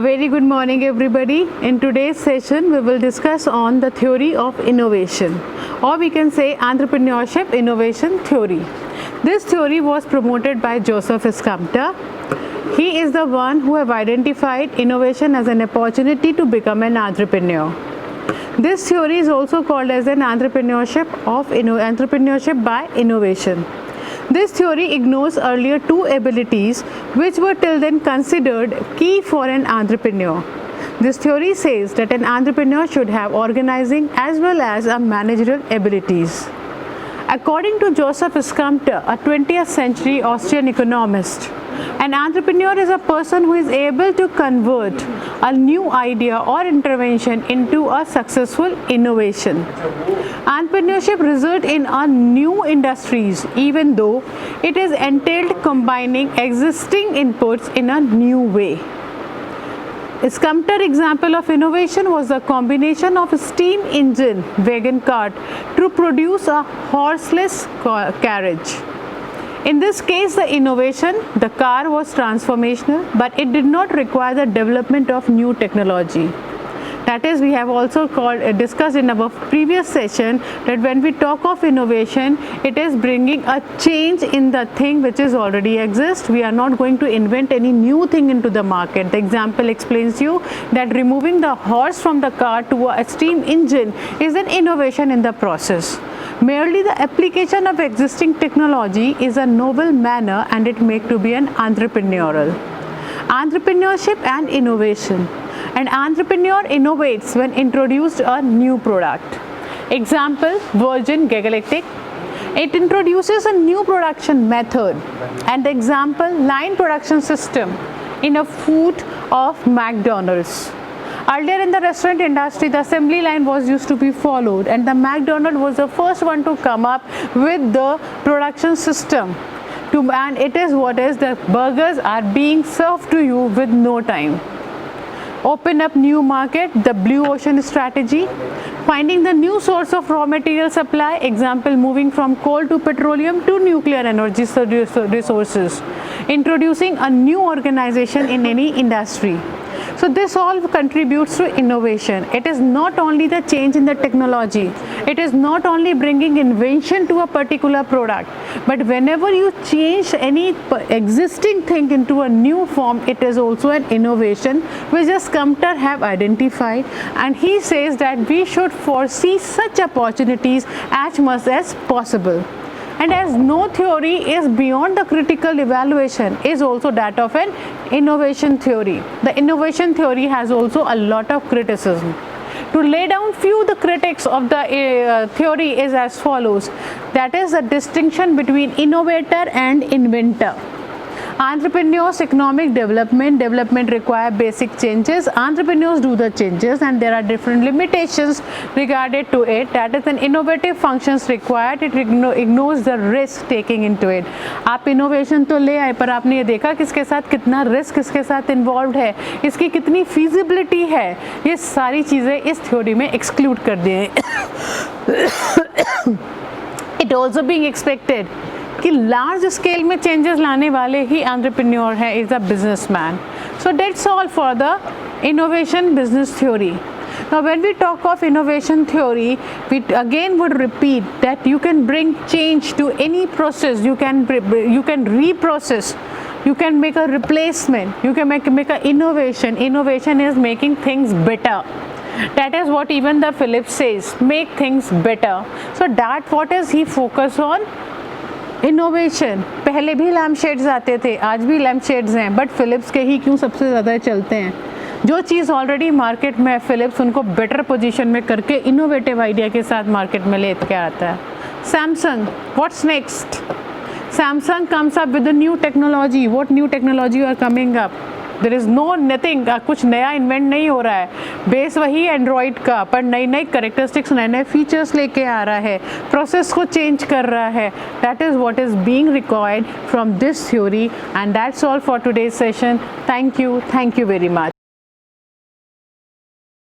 very good morning everybody. In today's session we will discuss on the theory of innovation, or we can say entrepreneurship innovation theory. This theory was promoted by Joseph Schumpeter. He is the one who have identified innovation as an opportunity to become an entrepreneur. This theory is also called as an entrepreneurship by innovation. This theory ignores earlier two abilities which were till then considered key for an entrepreneur. This theory says that an entrepreneur should have organizing as well as a managerial abilities. According to Joseph Schumpeter, a 20th century Austrian economist, an entrepreneur is a person who is able to convert a new idea or intervention into a successful innovation. Entrepreneurship results in a new industries even though it is entailed combining existing inputs in a new way. Schumpeter's example of innovation was the combination of a steam engine wagon cart to produce a horseless carriage. In this case, the innovation, the car was transformational, but it did not require the development of new technology. That is, we have also discussed in our previous session that when we talk of innovation, it is bringing a change in the thing which is already exists. We are not going to invent any new thing into the market. The example explains you that removing the horse from the car to a steam engine is an innovation in the process. Merely the application of existing technology is a novel manner and it makes to be an entrepreneurial. Entrepreneurship and innovation. An entrepreneur innovates when introduced a new product. Example, Virgin Galactic. It introduces a new production method. And the example, line production system in a food of McDonald's. Earlier in the restaurant industry, the assembly line was used to be followed, and the McDonald's was the first one to come up with the production system. And it is what is the burgers are being served to you with no time. Open up new market, the blue ocean strategy, finding the new source of raw material supply, example moving from coal to petroleum to nuclear energy resources, introducing a new organization in any industry. So this all contributes to innovation. It is not only the change in the technology, it is not only bringing invention to a particular product, but whenever you change any existing thing into a new form, it is also an innovation which Schumpeter have identified, and he says that we should foresee such opportunities as much as possible. And as no theory is beyond the critical evaluation is also that of an innovation theory. The innovation theory has also a lot of criticism. To lay down few the critics of the theory is as follows. That is the distinction between innovator and inventor. Entrepreneurs' economic development require basic changes. Entrepreneurs do the changes and there are different limitations regarded to it. That is, an innovative functions required. It ignores the risk taking into it. आप innovation तो ले आए पर आपने ये देखा कि इसके साथ कितना risk इसके साथ involved है, इसकी कितनी feasibility है, ये सारी चीज़ें इस theory में exclude कर दिए हैं. It also being expected कि लार्ज स्केल में चेंजेस लाने वाले ही एंटरप्रेन्योर है, is a businessman. So that's all for the innovation business theory. Now when we talk of innovation theory, we again would repeat that you can bring change to any process. You can reprocess, you can make a replacement, you can make an innovation. Innovation is making things better. That is what even the Philips says, make things better. So that what is he focus on? Innovation. पहले भी lamp shades आते थे, आज भी lamp shades हैं, but Philips के ही क्यों सबसे ज़्यादा चलते हैं? जो चीज़ ऑलरेडी मार्केट में है, फिलिप्स उनको बेटर पोजीशन में करके इनोवेटिव आइडिया के साथ मार्केट में ले के आता है. Samsung, what's next? Samsung comes up with new technology. What new technology are coming up? There is no nothing. कुछ नया इन्वेंट नहीं हो रहा है, बेस वही एंड्रॉयड का, पर नई नई करेक्टरिस्टिक्स, नए नए फीचर्स लेके आ रहा है, प्रोसेस को चेंज कर रहा है. That is what is being required from this theory, and that's all for today's session. Thank you very much.